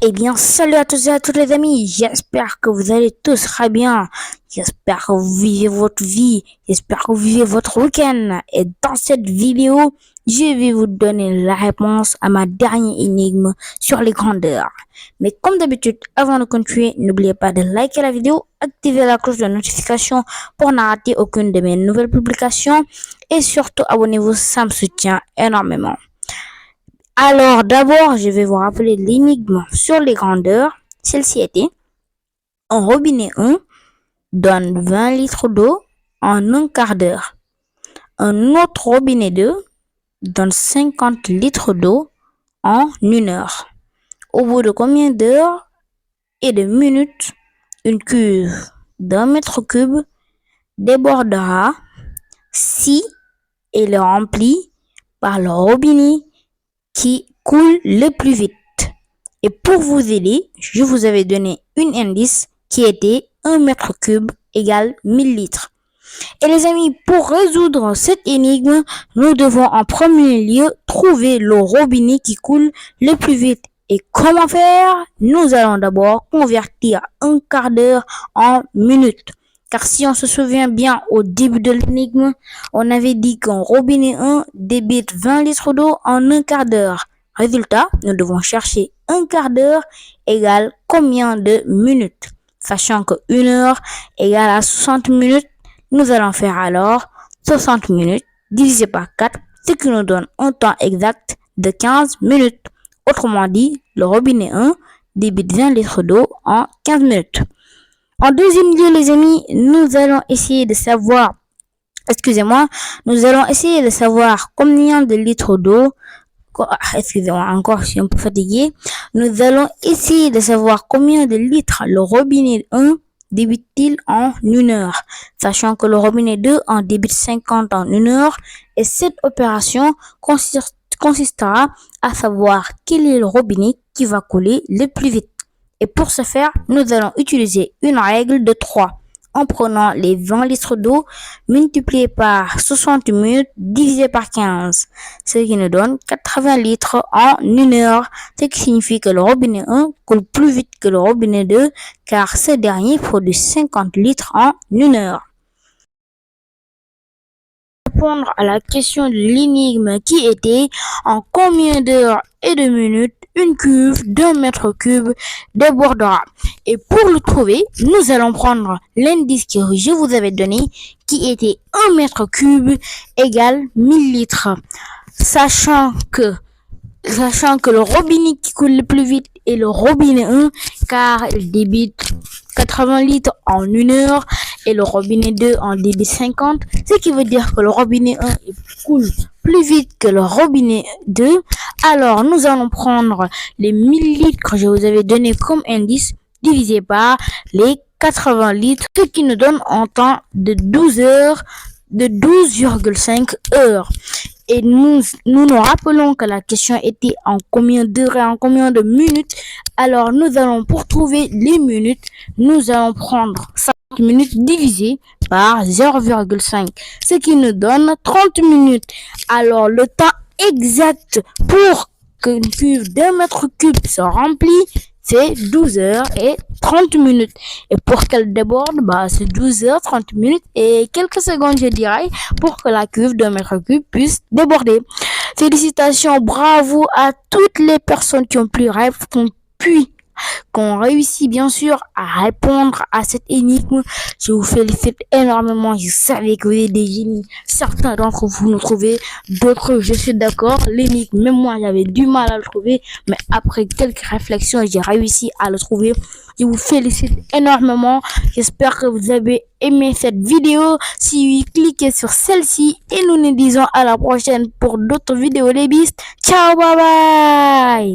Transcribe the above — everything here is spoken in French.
Eh bien, salut à tous et à toutes les amis, j'espère que vous allez tous très bien, j'espère que vous vivez votre vie, j'espère que vous vivez votre week-end. Et dans cette vidéo, je vais vous donner la réponse à ma dernière énigme sur les grandeurs. Mais comme d'habitude, avant de continuer, n'oubliez pas de liker la vidéo, activer la cloche de notification pour ne rater aucune de mes nouvelles publications et surtout abonnez-vous, ça me soutient énormément. Alors d'abord, je vais vous rappeler l'énigme sur les grandeurs. Celle-ci était: un robinet 1 donne 20 litres d'eau en un quart d'heure. Un autre robinet 2 donne 50 litres d'eau en une heure. Au bout de combien d'heures et de minutes une cuve d'1 mètre cube débordera si elle est remplie par le robinet qui coule le plus vite? Et pour vous aider, je vous avais donné un indice qui était 1 mètre cube égale 1000 litres. Et les amis, pour résoudre cette énigme, nous devons en premier lieu trouver le robinet qui coule le plus vite. Et comment faire? Nous allons d'abord convertir un quart d'heure en minutes. Car si on se souvient bien, au début de l'énigme, on avait dit qu'un robinet 1 débite 20 litres d'eau en un quart d'heure. Résultat, nous devons chercher un quart d'heure égale combien de minutes? Sachant que 1 heure égale à 60 minutes, nous allons faire alors 60 minutes divisé par 4, ce qui nous donne un temps exact de 15 minutes. Autrement dit, le robinet 1 débite 20 litres d'eau en 15 minutes. En deuxième lieu, les amis, nous allons essayer de savoir combien de litres d'eau. Excusez-moi, encore, je suis un peu fatigué. Nous allons essayer de savoir combien de litres le robinet 1 débite-t-il en une heure, sachant que le robinet 2 en débite 50 en une heure, et cette opération consistera à savoir quel est le robinet qui va couler le plus vite. Et pour ce faire, nous allons utiliser une règle de 3 en prenant les 20 litres d'eau multipliés par 60 minutes divisé par 15, ce qui nous donne 80 litres en une heure, ce qui signifie que le robinet 1 coule plus vite que le robinet 2 car ce dernier produit 50 litres en une heure. Répondre à la question de l'énigme qui était: en combien d'heures et de minutes une cuve d'1 mètre cube débordera? Et pour le trouver, nous allons prendre l'indice que je vous avais donné qui était 1 mètre cube égale 1000 litres. Sachant que le robinet qui coule le plus vite est le robinet 1 car il débite 80 litres en une heure et le robinet 2 en débite 50, ce qui veut dire que le robinet 1 coule plus vite que le robinet 2. Alors nous allons prendre les 1000 litres que je vous avais donné comme indice divisé par les 80 litres, ce qui nous donne un temps de 12,5 heures. Et nous rappelons que la question était en combien d'heures et en combien de minutes. Alors nous allons, pour trouver les minutes, nous allons prendre 5 minutes divisé par 0,5, ce qui nous donne 30 minutes. Alors le temps exact pour qu'une cuve d'1 mètre cube soit remplie, c'est 12 heures et 30 minutes. Et pour qu'elle déborde, c'est 12 heures, 30 minutes et quelques secondes, je dirais, pour que la cuve d'1 mètre cube puisse déborder. Félicitations, bravo à toutes les personnes qui ont réussi bien sûr à répondre à cette énigme. Je vous félicite énormément. Je savais que vous êtes des génies. Certains d'entre vous nous trouvez, d'autres, je suis d'accord, l'énigme, même moi j'avais du mal à le trouver, mais après quelques réflexions j'ai réussi à le trouver. Je vous félicite énormément. J'espère que vous avez aimé cette vidéo. Si oui, cliquez sur celle-ci et nous nous disons à la prochaine pour d'autres vidéos les bistes. Ciao, bye bye.